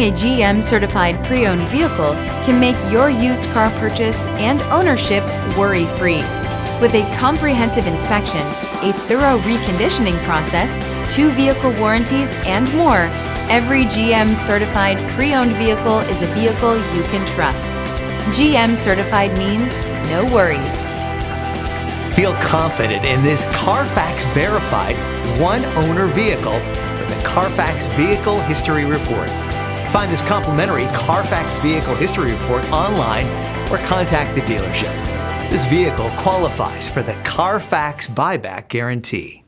Having a GM certified pre-owned vehicle can make your used car purchase and ownership worry-free. With a comprehensive inspection, a thorough reconditioning process, 2 vehicle warranties, and more, every GM certified pre-owned vehicle is a vehicle you can trust. GM certified means no worries. Feel confident in this Carfax verified one-owner vehicle with a Carfax Vehicle History Report. Find this complimentary Carfax Vehicle History Report online or contact the dealership. This vehicle qualifies for the Carfax Buyback Guarantee.